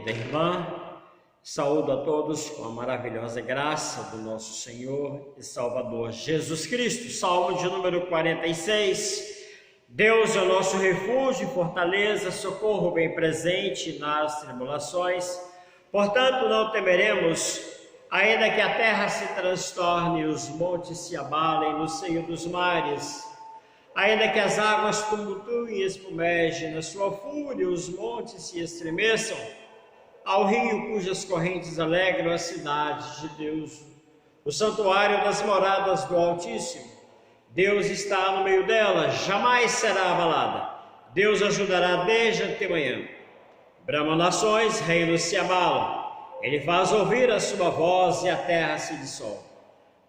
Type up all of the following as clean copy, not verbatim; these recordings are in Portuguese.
querida irmã, saúdo a todos com a maravilhosa graça do nosso Senhor e Salvador Jesus Cristo. Salmo de número 46. Deus é o nosso refúgio e fortaleza, socorro bem presente nas tribulações. Portanto, não temeremos, ainda que a terra se transtorne e os montes se abalem no seio dos mares. Ainda que as águas tumultuem e espumejem na sua fúria, os montes se estremeçam, ao rio cujas correntes alegram a cidade de Deus, o santuário das moradas do Altíssimo. Deus está no meio dela, jamais será abalada. Deus ajudará desde antemanhã. Bramam nações, reinos se abalam. Ele faz ouvir a sua voz e a terra se dissolve.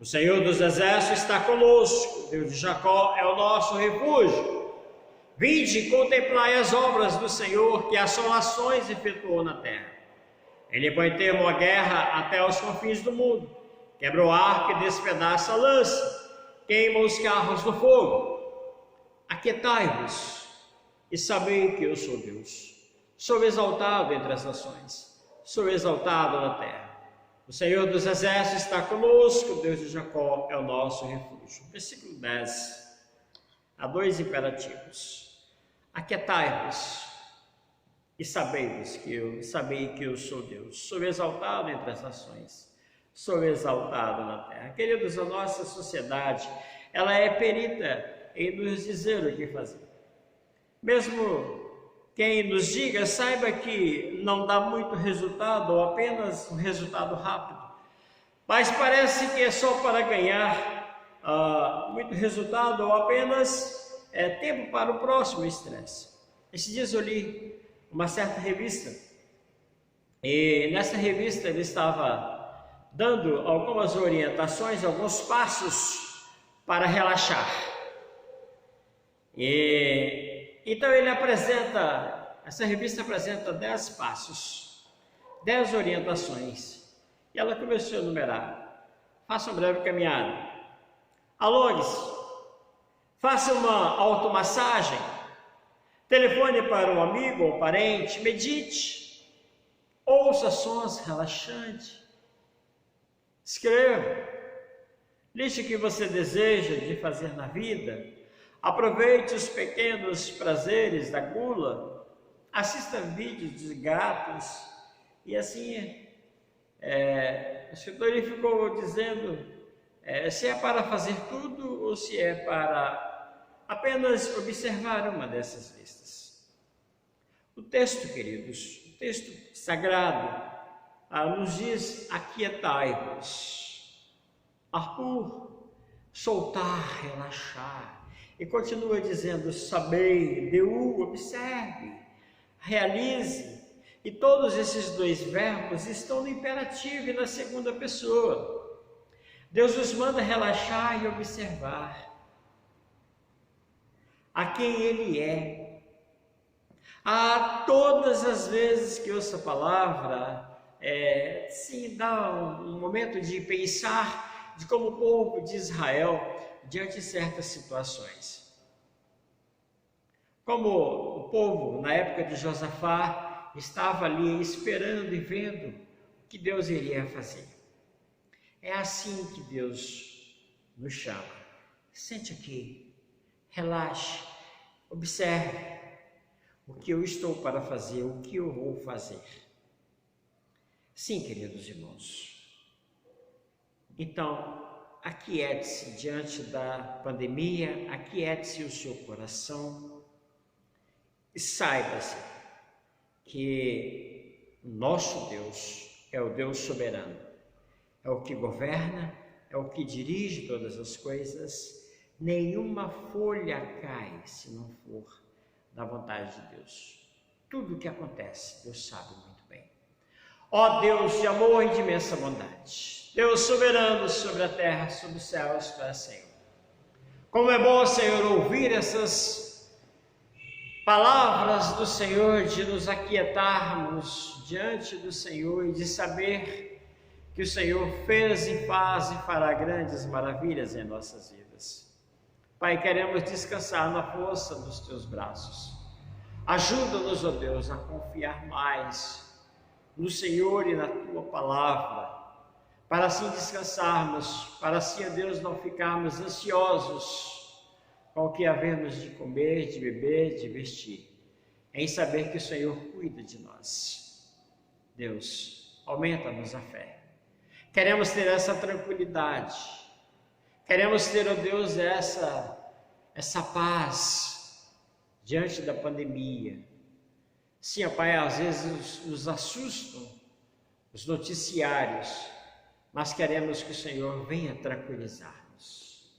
O Senhor dos Exércitos está conosco, Deus de Jacó é o nosso refúgio. Vinde e contemplai as obras do Senhor, que assolações efetuou na terra. Ele põe termo à guerra até os confins do mundo, quebra o arco e despedaça a lança, queima os carros do fogo. Aquietai-vos e sabei que eu sou Deus. Sou exaltado entre as nações, sou exaltado na terra. O Senhor dos Exércitos está conosco, Deus de Jacó é o nosso refúgio. Versículo 10. Há dois imperativos. Aquietai-vos e sabei que eu sou Deus. Sou exaltado entre as nações, sou exaltado na terra. Queridos, a nossa sociedade, ela é perita em nos dizer o que fazer. Mesmo quem nos diga, saiba que não dá muito resultado ou apenas um resultado rápido. Mas parece que é só para ganhar muito resultado ou apenas tempo para o próximo estresse. Esses dias eu li uma certa revista e nessa revista ele estava dando algumas orientações, alguns passos para relaxar. Então essa revista apresenta 10 passos, 10 orientações. E ela começou a enumerar. Faça uma breve caminhada. Alongue-se. Faça uma automassagem. Telefone para um amigo ou parente. Medite. Ouça sons relaxantes. Escreva. Liste o que você deseja de fazer na vida. Aproveite os pequenos prazeres da gula, assista vídeos de gatos, e assim, o escritor ficou dizendo se é para fazer tudo ou se é para apenas observar uma dessas listas. O texto, queridos, o texto sagrado, nos diz: aquietai-vos, arpur, soltar, relaxar. E continua dizendo: sabei, deu, observe, realize. E todos esses dois verbos estão no imperativo e na segunda pessoa. Deus nos manda relaxar e observar a quem Ele é. Todas as vezes que ouço a palavra, sim, dá um momento de pensar de como o povo de Israel diante de certas situações. Como o povo, na época de Josafá, estava ali esperando e vendo o que Deus iria fazer. É assim que Deus nos chama. Sente aqui, relaxe, observe o que eu estou para fazer, o que eu vou fazer. Sim, queridos irmãos. Então, aquiete-se diante da pandemia, aquiete-se o seu coração e saiba-se que nosso Deus é o Deus soberano, é o que governa, é o que dirige todas as coisas. Nenhuma folha cai se não for da vontade de Deus. Tudo o que acontece, Deus sabe muito bem. Ó Deus de amor e de imensa bondade, Deus soberano sobre a terra, sobre os céus, para Senhor. Como é bom, Senhor, ouvir essas palavras do Senhor, de nos aquietarmos diante do Senhor e de saber que o Senhor fez e faz e fará grandes maravilhas em nossas vidas. Pai, queremos descansar na força dos Teus braços. Ajuda-nos, ó Deus, a confiar mais no Senhor e na tua palavra, para assim descansarmos, para assim, ó Deus, não ficarmos ansiosos com o que havemos de comer, de beber, de vestir, em saber que o Senhor cuida de nós. Deus, aumenta-nos a fé. Queremos ter essa tranquilidade, queremos ter, ó Deus, essa paz diante da pandemia. Sim, ó Pai, às vezes nos assustam os noticiários, mas queremos que o Senhor venha tranquilizar-nos,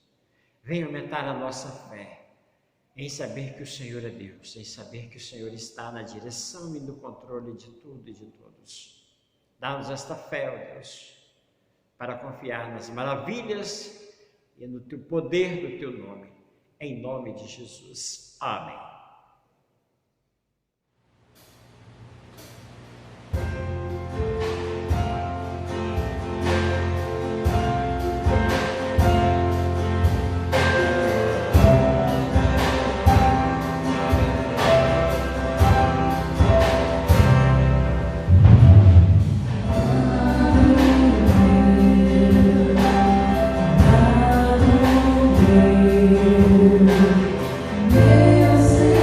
venha aumentar a nossa fé, em saber que o Senhor é Deus, em saber que o Senhor está na direção e no controle de tudo e de todos. Dá-nos esta fé, ó Deus, para confiar nas maravilhas e no teu poder do teu nome, em nome de Jesus. Amém. Meu Senhor.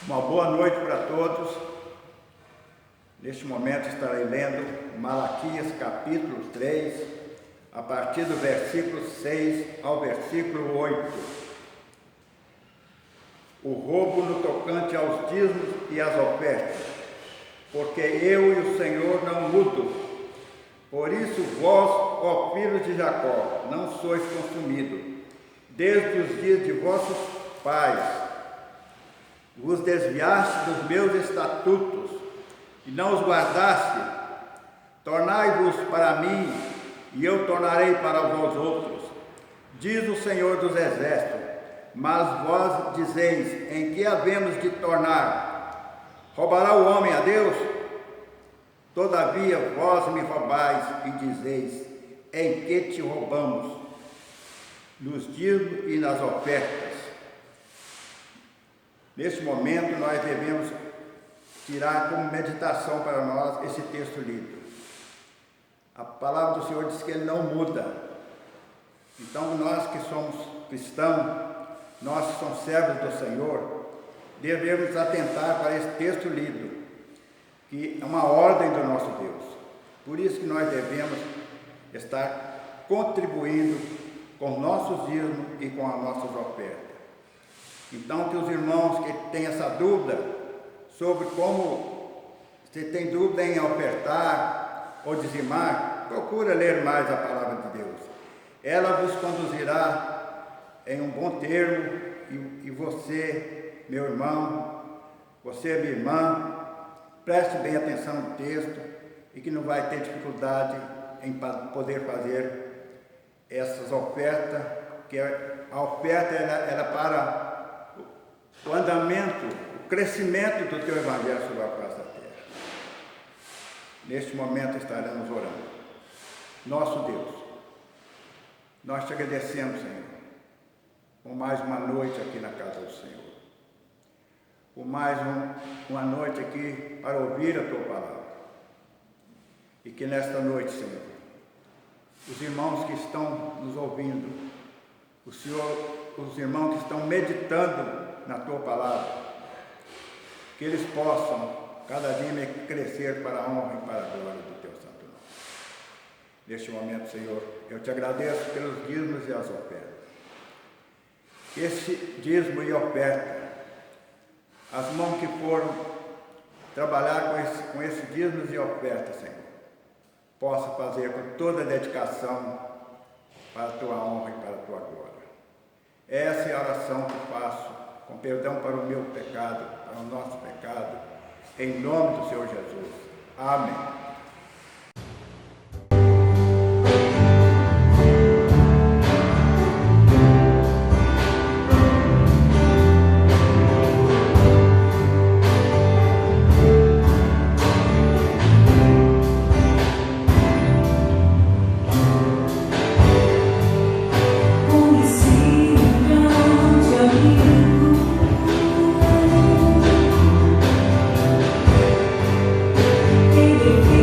Uma boa noite para todos. Neste momento estarei lendo Malaquias capítulo 3, a partir do versículo 6 ao versículo 8. O roubo no tocante aos dízimos e às ofertas, porque eu e o Senhor não mudo. Por isso vós, ó filhos de Jacó, não sois consumidos, desde os dias de vossos pais. Vos desviaste dos meus estatutos e não os guardaste. Tornai-vos para mim, e eu tornarei para vós outros, diz o Senhor dos Exércitos. Mas vós dizeis: em que havemos de tornar? Roubará o homem a Deus? Todavia vós me roubais e dizeis: em que te roubamos? Nos dízimos e nas ofertas. Neste momento, nós devemos tirar como meditação para nós esse texto lido. A palavra do Senhor diz que Ele não muda. Então, nós que somos cristãos, nós que somos servos do Senhor, devemos atentar para esse texto lido, que é uma ordem do nosso Deus. Por isso que nós devemos estar contribuindo com nossos dízimos e com as nossas ofertas. Então, que os irmãos que têm essa dúvida sobre como, se tem dúvida em ofertar ou dizimar, procura ler mais a palavra de Deus. Ela vos conduzirá em um bom termo e você, meu irmão, você, minha irmã, preste bem atenção no texto e que não vai ter dificuldade em poder fazer essas ofertas, que a oferta era para o andamento, o crescimento do teu evangelho sobre a face da terra. Neste momento estaremos orando. Nosso Deus, nós te agradecemos, Senhor, por mais uma noite aqui na casa do Senhor, por mais uma noite aqui para ouvir a tua palavra. E que nesta noite, Senhor, os irmãos que estão nos ouvindo, os irmãos que estão meditando na tua palavra, que eles possam cada dia crescer para a honra e para a glória do teu santo nome. Neste momento, Senhor, eu te agradeço pelos dízimos e as ofertas. Esse dízimo e oferta, as mãos que foram trabalhar com esse dízimo e oferta, Senhor, possa fazer com toda a dedicação para a tua honra e para a tua glória. Essa é a oração que faço, com perdão para o meu pecado, para o nosso pecado, em nome do Senhor Jesus. Amém. Ele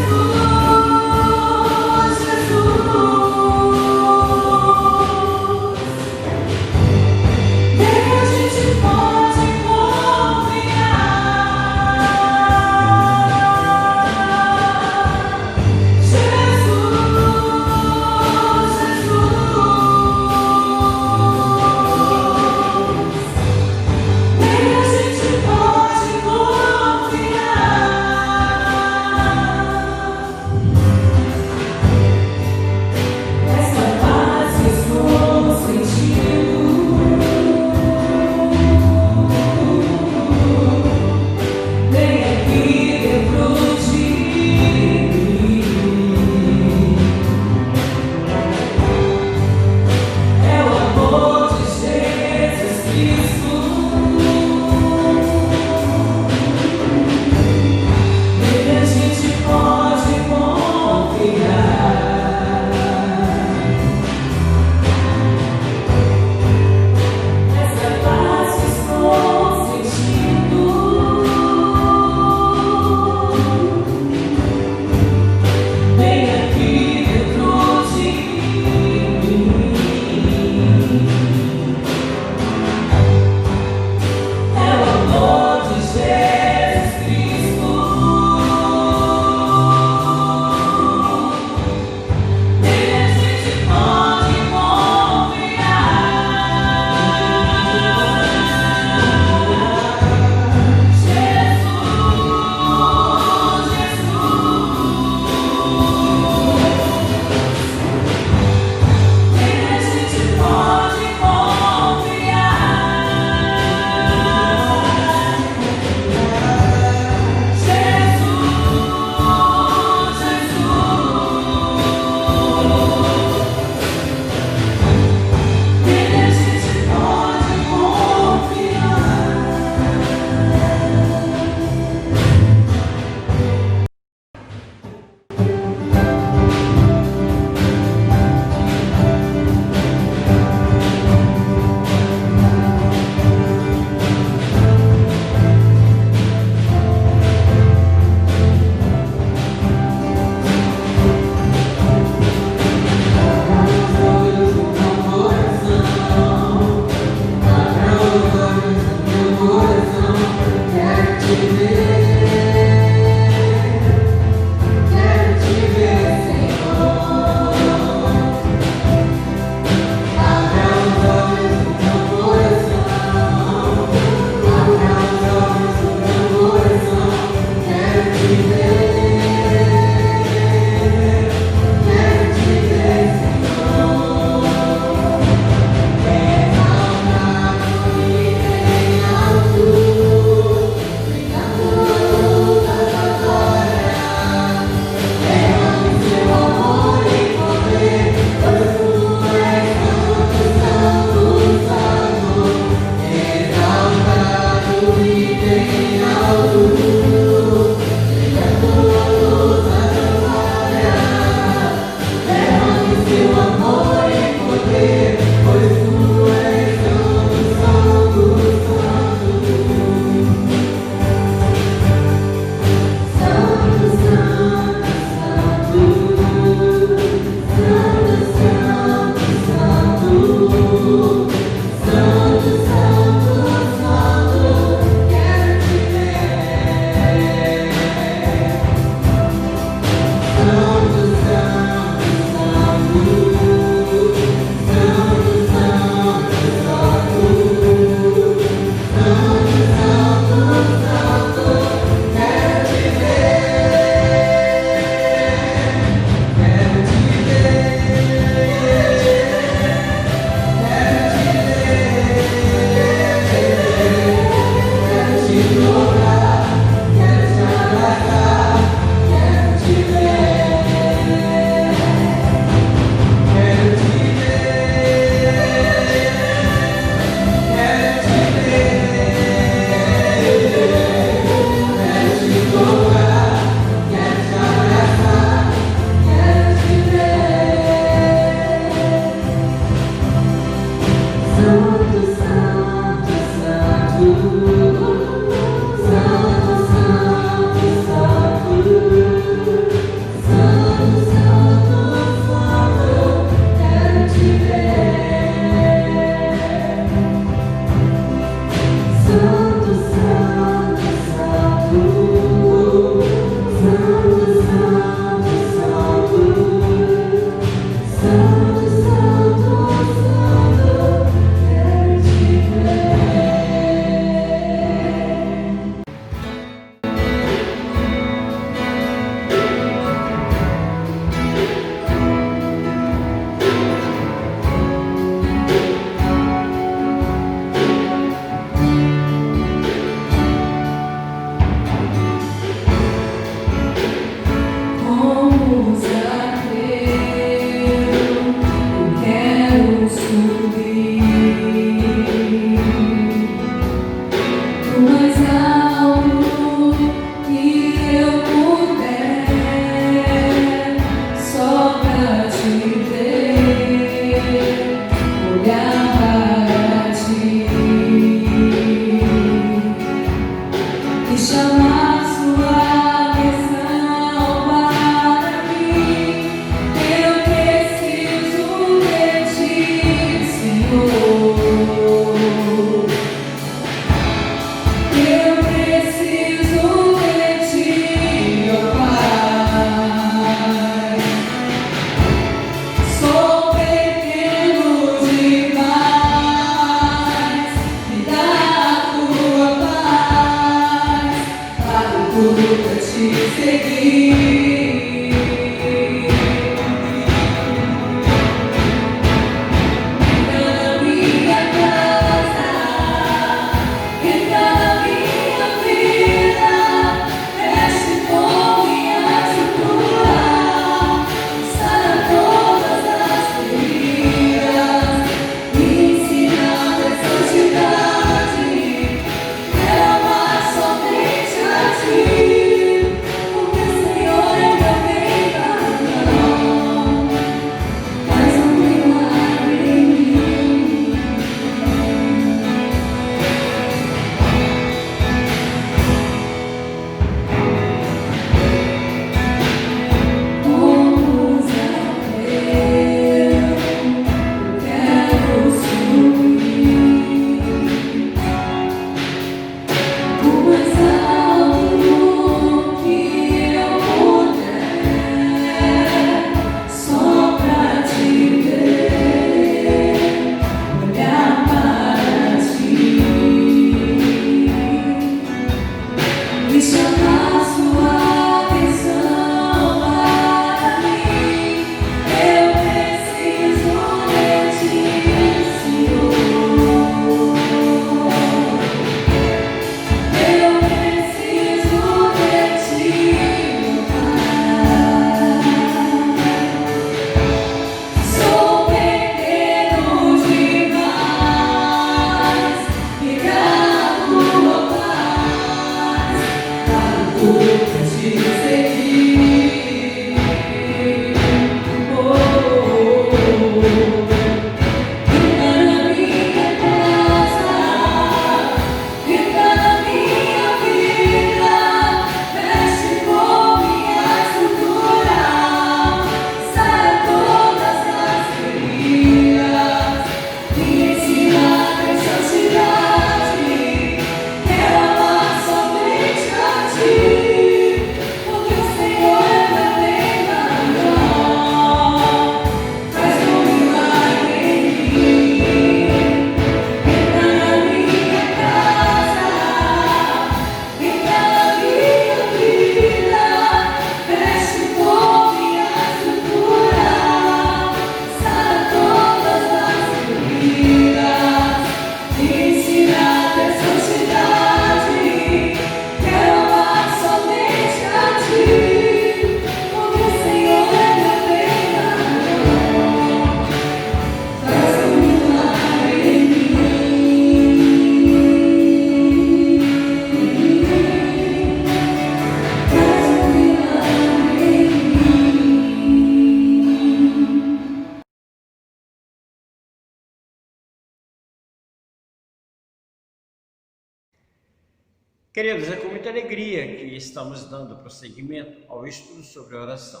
Queridos, é com muita alegria que estamos dando prosseguimento ao estudo sobre a oração,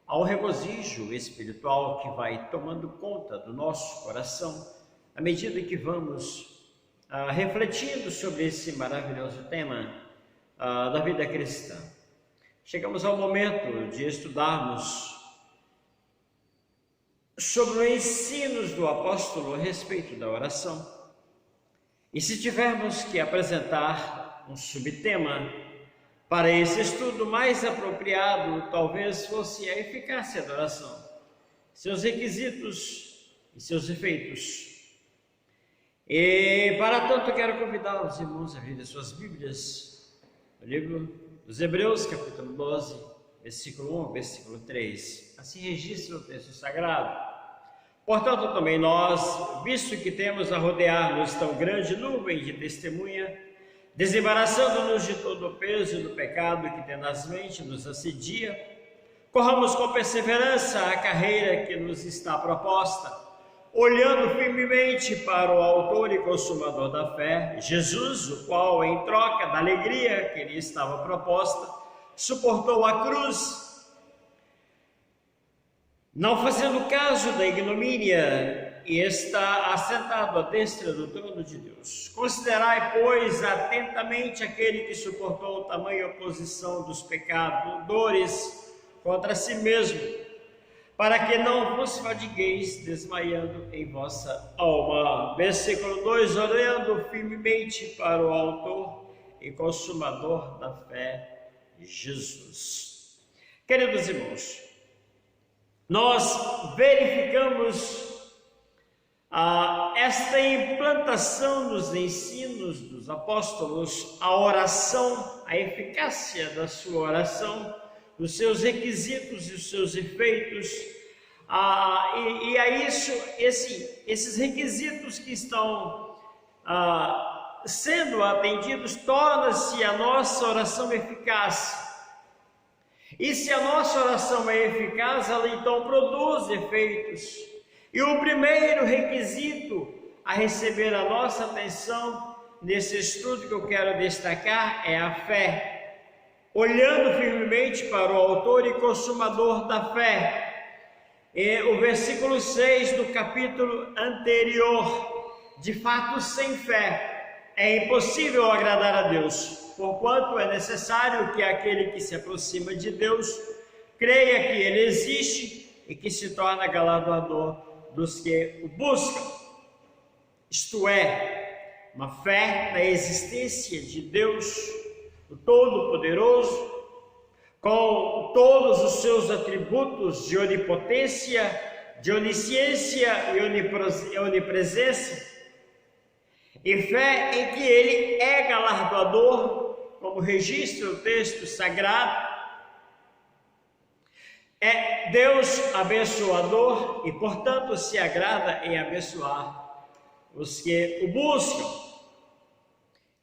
ao regozijo espiritual que vai tomando conta do nosso coração à medida que vamos refletindo sobre esse maravilhoso tema da vida cristã. Chegamos ao momento de estudarmos sobre os ensinos do apóstolo a respeito da oração. E se tivermos que apresentar um subtema para esse estudo, mais apropriado talvez fosse a eficácia da oração, seus requisitos e seus efeitos. E para tanto quero convidar os irmãos a abrirem suas Bíblias no livro dos Hebreus, capítulo 12, versículo 1, versículo 3. Assim registra o texto sagrado. Portanto, também nós, visto que temos a rodear-nos tão grande nuvem de testemunha, desembaraçando-nos de todo o peso do pecado que tenazmente nos assedia, corramos com perseverança a carreira que nos está proposta, olhando firmemente para o autor e consumador da fé, Jesus, o qual, em troca da alegria que lhe estava proposta, suportou a cruz, não fazendo caso da ignomínia, e está assentado à destra do trono de Deus. Considerai, pois, atentamente aquele que suportou tamanha oposição dos pecadores contra si mesmo, para que não vos fadigueis desmaiando em vossa alma. Versículo 2, olhando firmemente para o autor e consumador da fé, Jesus. Queridos irmãos, nós verificamos esta implantação nos ensinos dos apóstolos, a oração, a eficácia da sua oração, os seus requisitos e os seus efeitos, e a isso, esses requisitos que estão sendo atendidos, torna-se a nossa oração eficaz. E se a nossa oração é eficaz, ela então produz efeitos. E o primeiro requisito a receber a nossa atenção nesse estudo que eu quero destacar é a fé. Olhando firmemente para o autor e consumador da fé. E o versículo 6 do capítulo anterior. De fato, sem fé é impossível agradar a Deus, porquanto é necessário que aquele que se aproxima de Deus creia que Ele existe e que se torna galardoador dos que o buscam, isto é, uma fé na existência de Deus, o Todo-Poderoso, com todos os seus atributos de onipotência, de onisciência e onipresença, e fé em que Ele é galardoador, como registra o texto sagrado. É Deus abençoador e, portanto, se agrada em abençoar os que o buscam.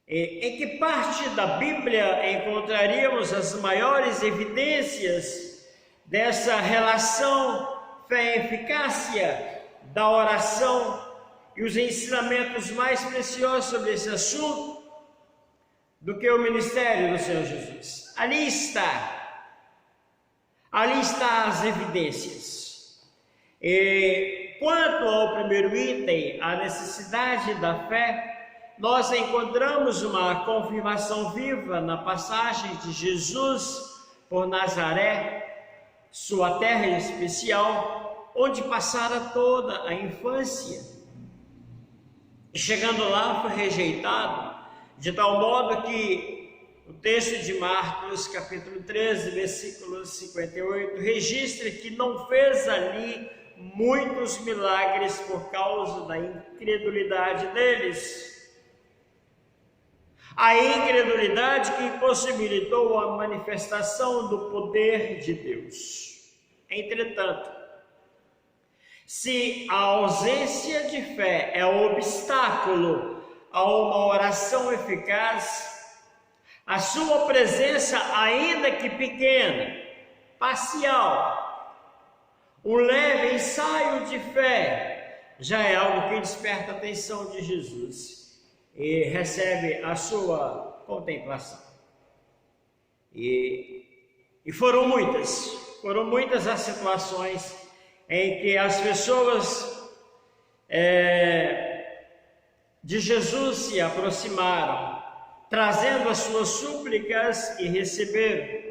Em que parte da Bíblia encontraríamos as maiores evidências dessa relação fé-eficácia da oração e os ensinamentos mais preciosos sobre esse assunto do que o ministério do Senhor Jesus? Ali está as evidências. E quanto ao primeiro item, a necessidade da fé, nós encontramos uma confirmação viva na passagem de Jesus por Nazaré, sua terra especial, onde passara toda a infância. E chegando lá foi rejeitado, de tal modo que o texto de Marcos, capítulo 13, versículo 58, registra que não fez ali muitos milagres por causa da incredulidade deles. A incredulidade que impossibilitou a manifestação do poder de Deus. Entretanto, se a ausência de fé é um obstáculo a uma oração eficaz, a sua presença, ainda que pequena, parcial, um leve ensaio de fé, já é algo que desperta a atenção de Jesus e recebe a sua contemplação. E foram muitas as situações em que as pessoas de Jesus se aproximaram, trazendo as suas súplicas e receberam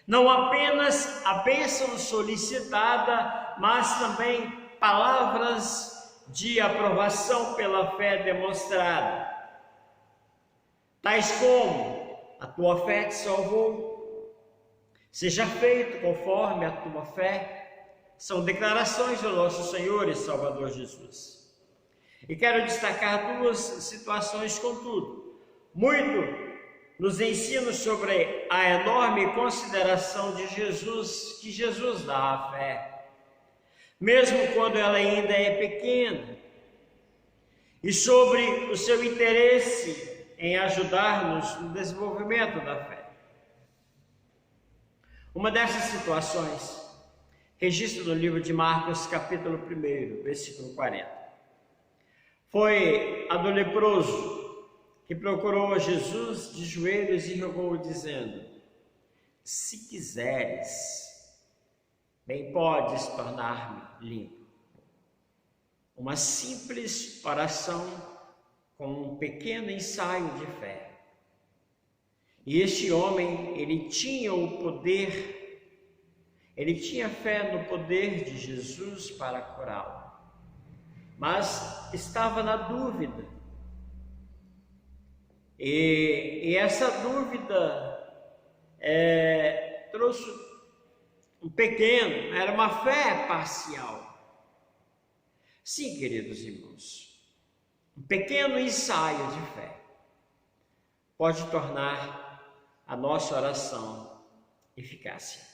não apenas a bênção solicitada, mas também palavras de aprovação pela fé demonstrada, tais como: a tua fé te salvou, seja feito conforme a tua fé. São declarações do nosso Senhor e Salvador Jesus. E quero destacar duas situações, contudo, muito nos ensina sobre a enorme consideração de Jesus, que Jesus dá à fé, mesmo quando ela ainda é pequena, e sobre o seu interesse em ajudar-nos no desenvolvimento da fé. Uma dessas situações registra no livro de Marcos, capítulo 1, versículo 40. Foi a do leproso, que procurou a Jesus de joelhos e rogou, dizendo: se quiseres, bem podes tornar-me limpo. Uma simples oração com um pequeno ensaio de fé. E este homem, ele tinha o poder, ele tinha fé no poder de Jesus para curá-lo, mas estava na dúvida. E essa dúvida trouxe um pequeno, era uma fé parcial. Sim, queridos irmãos, um pequeno ensaio de fé pode tornar a nossa oração eficaz.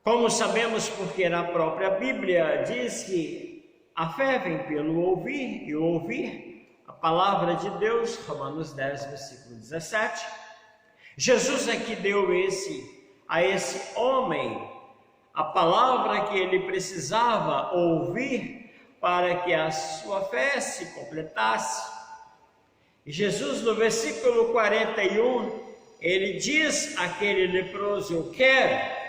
Como sabemos, porque na própria Bíblia diz que a fé vem pelo ouvir e ouvir a palavra de Deus, Romanos 10, versículo 17. Jesus é que deu a esse homem a palavra que ele precisava ouvir para que a sua fé se completasse. E Jesus, no versículo 41, ele diz àquele leproso: eu quero.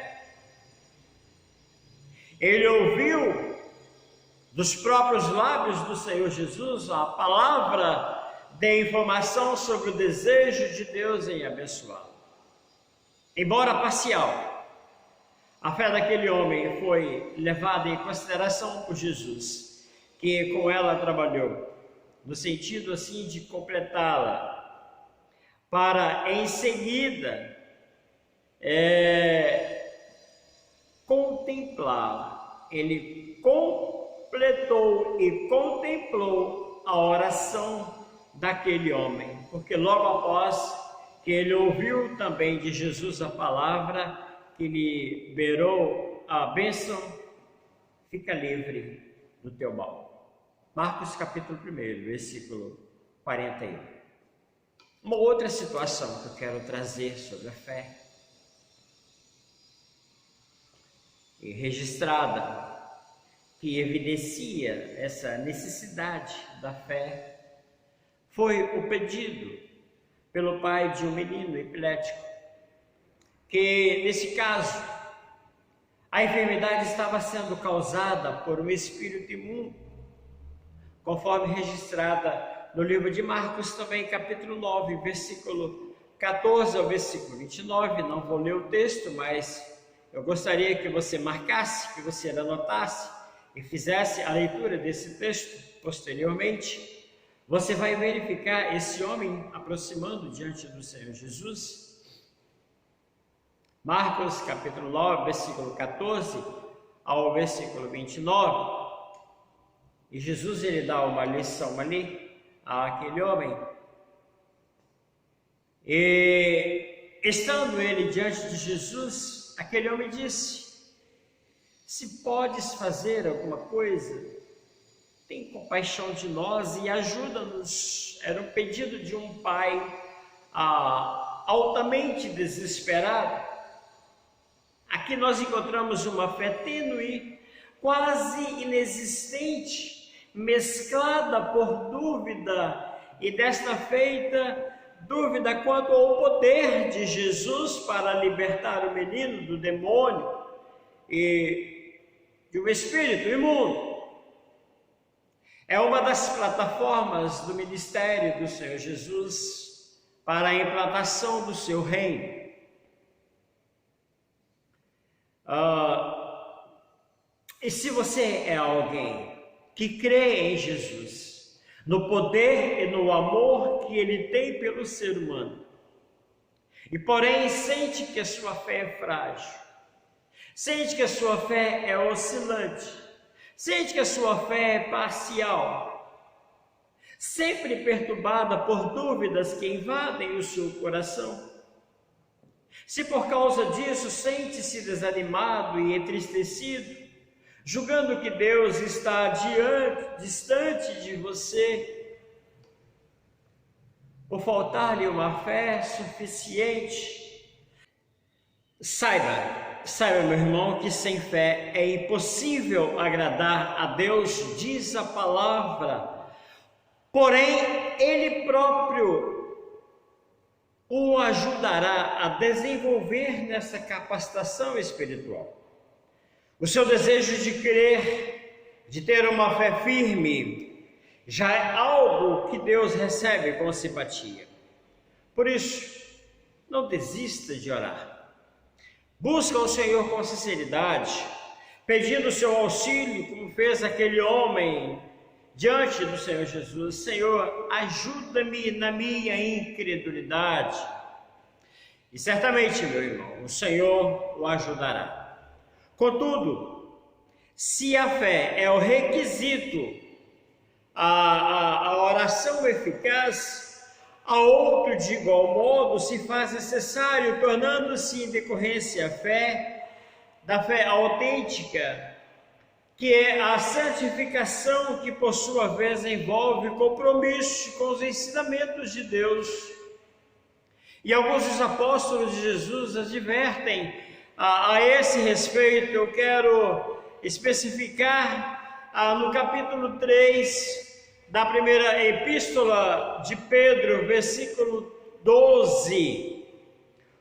Ele ouviu dos próprios lábios do Senhor Jesus a palavra de informação sobre o desejo de Deus em abençoá-lo. Embora parcial, a fé daquele homem foi levada em consideração por Jesus, que com ela trabalhou, no sentido assim de completá-la, para em seguida contemplá-la. Ele completou e contemplou a oração daquele homem, porque logo após que ele ouviu também de Jesus a palavra que liberou a bênção, fica livre do teu mal. Marcos capítulo 1, versículo 41. Uma outra situação que eu quero trazer sobre a fé, e registrada, que evidencia essa necessidade da fé, foi o pedido pelo pai de um menino epilético, que nesse caso a enfermidade estava sendo causada por um espírito imundo, conforme registrada no livro de Marcos também, capítulo 9, versículo 14 ao versículo 29, não vou ler o texto, mas eu gostaria que você marcasse, que você anotasse e fizesse a leitura desse texto posteriormente. Você vai verificar esse homem aproximando diante do Senhor Jesus. Marcos capítulo 9, versículo 14 ao versículo 29. E Jesus ele dá uma lição ali àquele homem. E estando ele diante de Jesus, aquele homem disse: se podes fazer alguma coisa, tem compaixão de nós e ajuda-nos. Era um pedido de um pai altamente desesperado. Aqui nós encontramos uma fé tênue, quase inexistente, mesclada por dúvida, e desta feita, dúvida quanto ao poder de Jesus para libertar o menino do demônio e de um espírito imundo. É uma das plataformas do ministério do Senhor Jesus para a implantação do seu reino. E se você é alguém que crê em Jesus, no poder e no amor que Ele tem pelo ser humano, e porém sente que a sua fé é frágil, sente que a sua fé é oscilante, sente que a sua fé é parcial, sempre perturbada por dúvidas que invadem o seu coração, se por causa disso sente-se desanimado e entristecido, julgando que Deus está distante de você, por faltar-lhe uma fé suficiente, saiba, meu irmão, que sem fé é impossível agradar a Deus, diz a palavra, porém Ele próprio o ajudará a desenvolver nessa capacitação espiritual. O seu desejo de crer, de ter uma fé firme, já é algo que Deus recebe com simpatia. Por isso, não desista de orar. Busca o Senhor com sinceridade, pedindo o seu auxílio, como fez aquele homem diante do Senhor Jesus. Senhor, ajuda-me na minha incredulidade. E certamente, meu irmão, o Senhor o ajudará. Contudo, se a fé é o requisito, a oração eficaz, a outro de igual modo se faz necessário, tornando-se em decorrência da fé autêntica, que é a santificação, que por sua vez envolve compromisso com os ensinamentos de Deus. E alguns dos apóstolos de Jesus advertem a esse respeito. Eu quero especificar no capítulo 3 da primeira epístola de Pedro, versículo 12.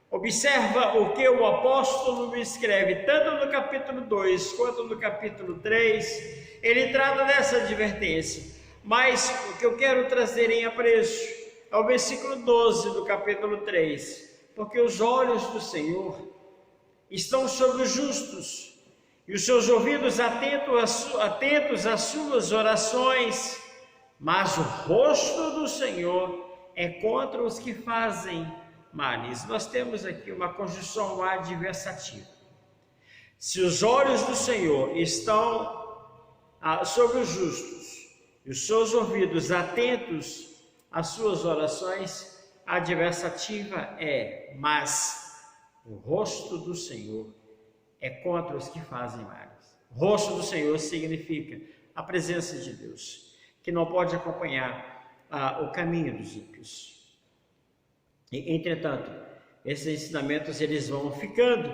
Observa o que o apóstolo escreve, tanto no capítulo 2 quanto no capítulo 3, ele trata dessa advertência. Mas o que eu quero trazer em apreço é o versículo 12 do capítulo 3. Porque os olhos do Senhor estão sobre os justos, e os seus ouvidos atentos às suas orações, mas o rosto do Senhor é contra os que fazem males. Nós temos aqui uma conjunção adversativa. Se os olhos do Senhor estão sobre os justos e os seus ouvidos atentos às suas orações, a adversativa mas o rosto do Senhor é contra os que fazem males. O rosto do Senhor significa a presença de Deus, que não pode acompanhar o caminho dos ímpios. Entretanto, esses ensinamentos eles vão ficando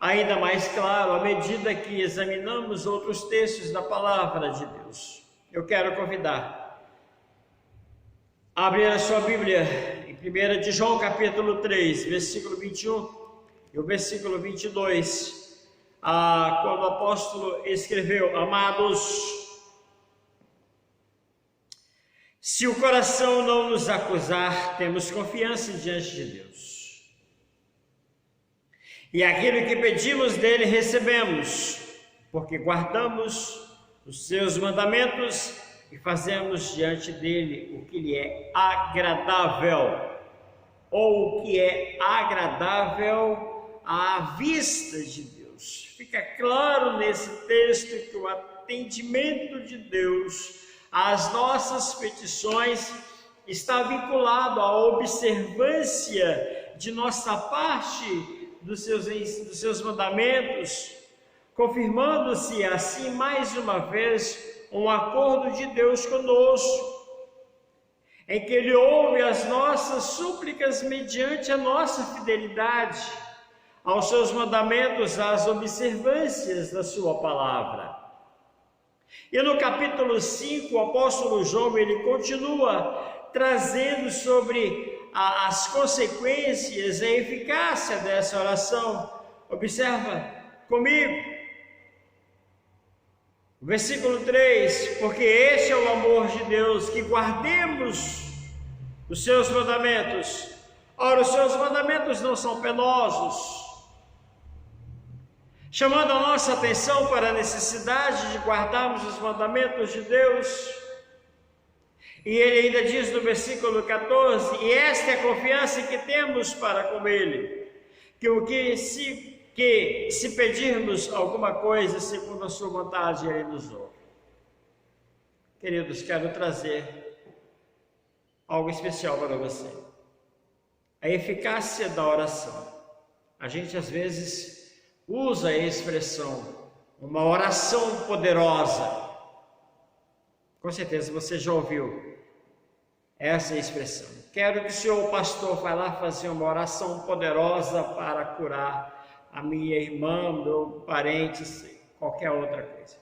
ainda mais claros à medida que examinamos outros textos da palavra de Deus. Eu quero convidar a abrir a sua Bíblia em 1 de João capítulo 3, versículo 21 e o versículo 22, quando o apóstolo escreveu: Amados, se o coração não nos acusar, temos confiança diante de Deus. E aquilo que pedimos dele recebemos, porque guardamos os seus mandamentos e fazemos diante dele o que lhe é agradável, ou o que é agradável à vista de Deus. Fica claro nesse texto que o atendimento de Deus as nossas petições está vinculado à observância de nossa parte dos seus mandamentos, confirmando-se assim mais uma vez um acordo de Deus conosco, em que Ele ouve as nossas súplicas mediante a nossa fidelidade aos seus mandamentos, às observâncias da sua palavra. E no capítulo 5, o apóstolo João, ele continua trazendo sobre as consequências, a eficácia dessa oração. Observa comigo, versículo 3, porque este é o amor de Deus, que guardemos os seus mandamentos. Ora, os seus mandamentos não são penosos, chamando a nossa atenção para a necessidade de guardarmos os mandamentos de Deus. E ele ainda diz no versículo 14: e esta é a confiança que temos para com ele, que se pedirmos alguma coisa segundo a sua vontade, ele nos ouve. Queridos, quero trazer algo especial para você: a eficácia da oração. A gente às vezes usa a expressão uma oração poderosa. Com certeza você já ouviu essa expressão. Quero que o senhor pastor vá lá fazer uma oração poderosa para curar a minha irmã, meu parente, qualquer outra coisa.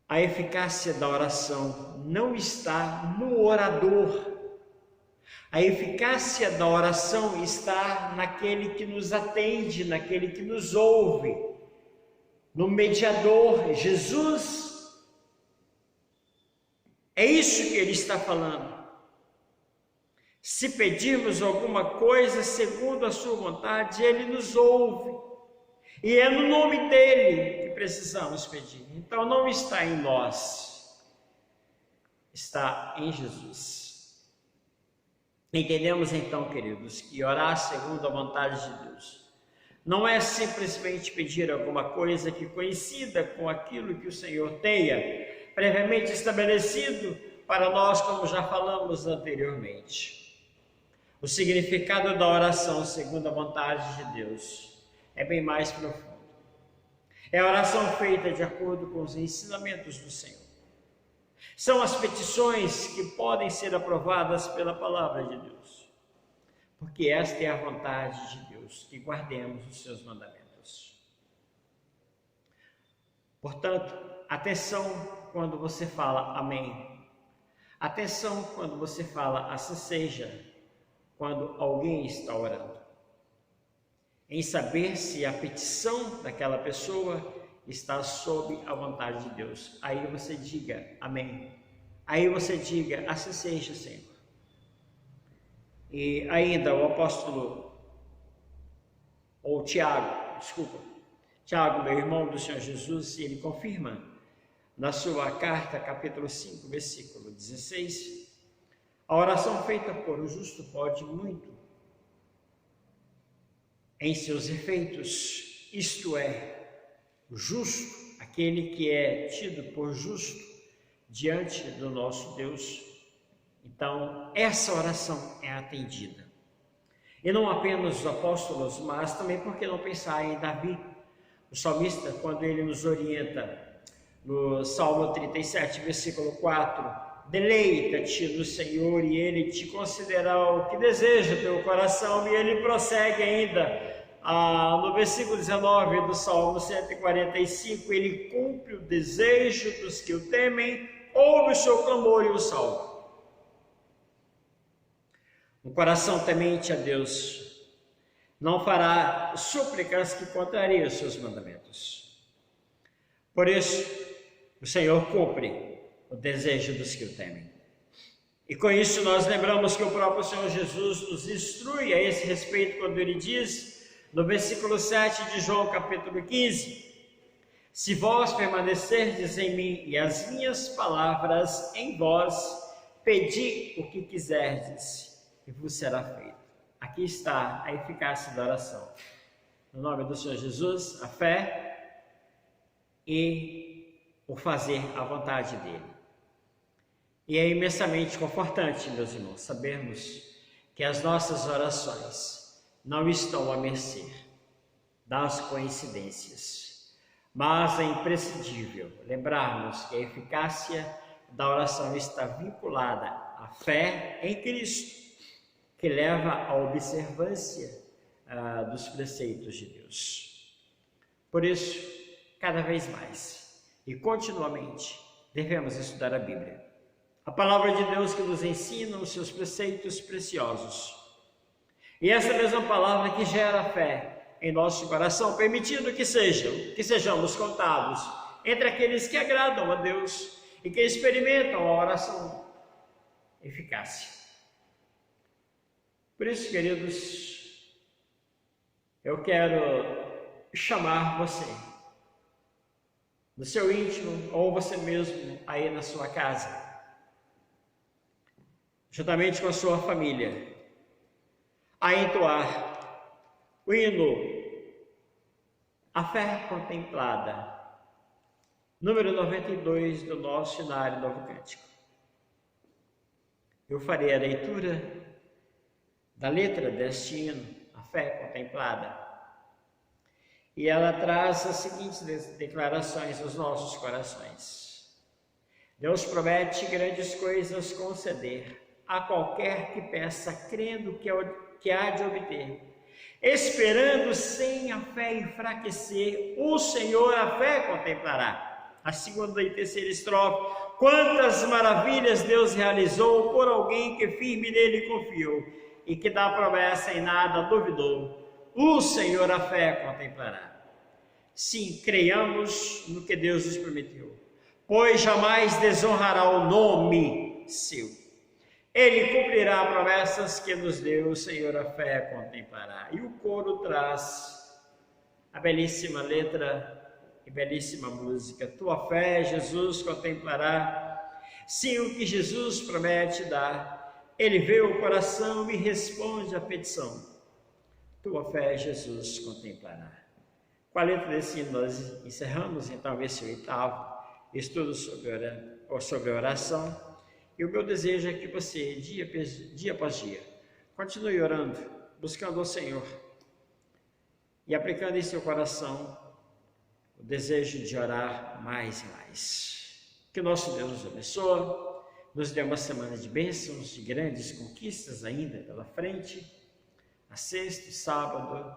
A eficácia da oração não está no orador. A eficácia da oração está naquele que nos atende, naquele que nos ouve, no mediador, Jesus. É isso que ele está falando. Se pedirmos alguma coisa segundo a sua vontade, ele nos ouve. E é no nome dele que precisamos pedir. Então não está em nós, está em Jesus. Entendemos então, queridos, que orar segundo a vontade de Deus não é simplesmente pedir alguma coisa que coincida com aquilo que o Senhor tenha previamente estabelecido para nós, como já falamos anteriormente. O significado da oração segundo a vontade de Deus é bem mais profundo. É a oração feita de acordo com os ensinamentos do Senhor. São as petições que podem ser aprovadas pela palavra de Deus, porque esta é a vontade de Deus, que guardemos os seus mandamentos. Portanto, atenção quando você fala amém. Atenção quando você fala assim seja, quando alguém está orando. Em saber se a petição daquela pessoa está sob a vontade de Deus. Aí você diga amém. Aí você diga assim seja, Senhor. E ainda o apóstolo, ou Tiago, meu irmão do Senhor Jesus, ele confirma na sua carta, capítulo 5, versículo 16, a oração feita por o justo pode muito em seus efeitos, isto é, o justo, aquele que é tido por justo diante do nosso Deus. Então, essa oração é atendida. E não apenas os apóstolos, mas também porque não pensar em Davi, o salmista, quando ele nos orienta no Salmo 37, versículo 4, deleita-te no Senhor e Ele te concederá o que deseja teu coração. E ele prossegue ainda no versículo 19 do Salmo 145, ele cumpre o desejo dos que o temem, ouve o seu clamor e o salva. Um coração temente a Deus não fará súplicas que contrariem os seus mandamentos. Por isso, o Senhor cumpre o desejo dos que o temem. E com isso nós lembramos que o próprio Senhor Jesus nos instrui a esse respeito quando ele diz, no versículo 7 de João capítulo 15, se vós permanecerdes em mim e as minhas palavras em vós, pedi o que quiserdes e vos será feito. Aqui está a eficácia da oração. No nome do Senhor Jesus, a fé e o fazer a vontade dele. E é imensamente confortante, meus irmãos, sabermos que as nossas orações não estão à mercê das coincidências, mas é imprescindível lembrarmos que a eficácia da oração está vinculada à fé em Cristo, que leva à observância dos preceitos de Deus. Por isso, cada vez mais e continuamente devemos estudar a Bíblia, a palavra de Deus que nos ensina os seus preceitos preciosos. E essa mesma palavra que gera fé em nosso coração, permitindo que sejamos contados entre aqueles que agradam a Deus e que experimentam a oração eficácia. Por isso, queridos, eu quero chamar você, no seu íntimo, ou você mesmo aí na sua casa, juntamente com a sua família, a entoar o hino A Fé Contemplada, número 92 do nosso Hinário Novo Cântico. Eu farei a leitura da letra deste hino, A Fé Contemplada, e ela traz as seguintes declarações aos nossos corações. Deus promete grandes coisas conceder a qualquer que peça, crendo que há de obter. Esperando sem a fé enfraquecer, o Senhor a fé contemplará. A segunda e terceira estrofe. Quantas maravilhas Deus realizou por alguém que firme nele confiou e que da promessa em nada duvidou. O Senhor a fé contemplará. Sim, creiamos no que Deus nos prometeu, pois jamais desonrará o nome seu. Ele cumprirá promessas que nos deu, o Senhor a fé contemplará. E o coro traz a belíssima letra e belíssima música. Tua fé, Jesus, contemplará. Sim, o que Jesus promete dar, Ele vê o coração e responde à petição. Tua fé, Jesus, contemplará. Com a letra desse hino, nós encerramos então esse 8º estudo sobre oração. E o meu desejo é que você, dia após dia, continue orando, buscando o Senhor e aplicando em seu coração o desejo de orar mais e mais. Que o nosso Deus nos abençoe, nos dê uma semana de bênçãos, de grandes conquistas ainda pela frente, a sexta, sábado,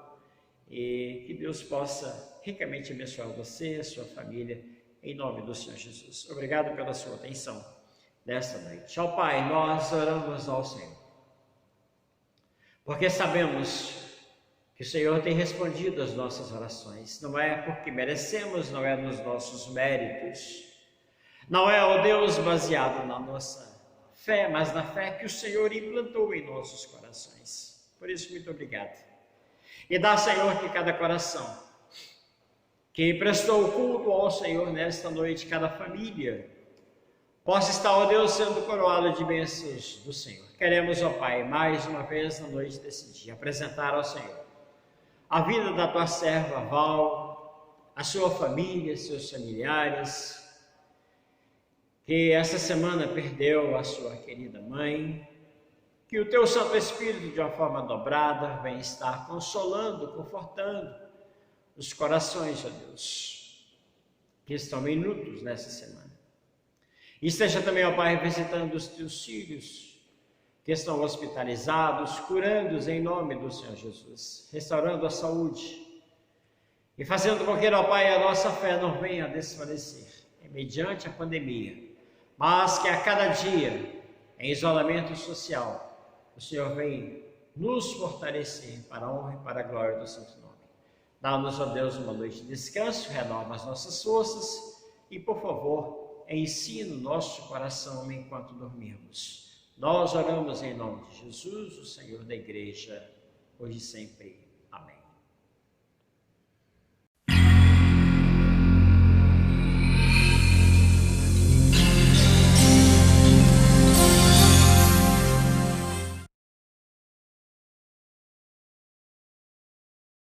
e que Deus possa ricamente abençoar você, a sua família, em nome do Senhor Jesus. Obrigado pela sua atenção nesta noite. Ó Pai, nós oramos ao Senhor, porque sabemos que o Senhor tem respondido às nossas orações. Não é porque merecemos, não é nos nossos méritos, não é, ó Deus, baseado na nossa fé, mas na fé que o Senhor implantou em nossos corações. Por isso, muito obrigado. E dá, Senhor, que cada coração que prestou culto ao Senhor nesta noite, cada família, possa estar, ó Deus, sendo coroada de bênçãos do Senhor. Queremos, ó Pai, mais uma vez na noite desse dia, apresentar ao Senhor a vida da tua serva Val, a sua família, seus familiares, que essa semana perdeu a sua querida mãe, que o teu Santo Espírito, de uma forma dobrada, venha estar consolando, confortando os corações, ó Deus, que estão em lutos nessa semana. E esteja também, ó Pai, visitando os teus filhos que estão hospitalizados, curando-os em nome do Senhor Jesus, restaurando a saúde e fazendo com que, ó Pai, a nossa fé não venha a desfalecer mediante a pandemia, mas que a cada dia, em isolamento social, o Senhor vem nos fortalecer para a honra e para a glória do Santo Nome. Dá-nos, ó Deus, uma noite de descanso, renova as nossas forças e, por favor, ensina o nosso coração enquanto dormirmos. Nós oramos em nome de Jesus, o Senhor da Igreja, hoje e sempre. Amém.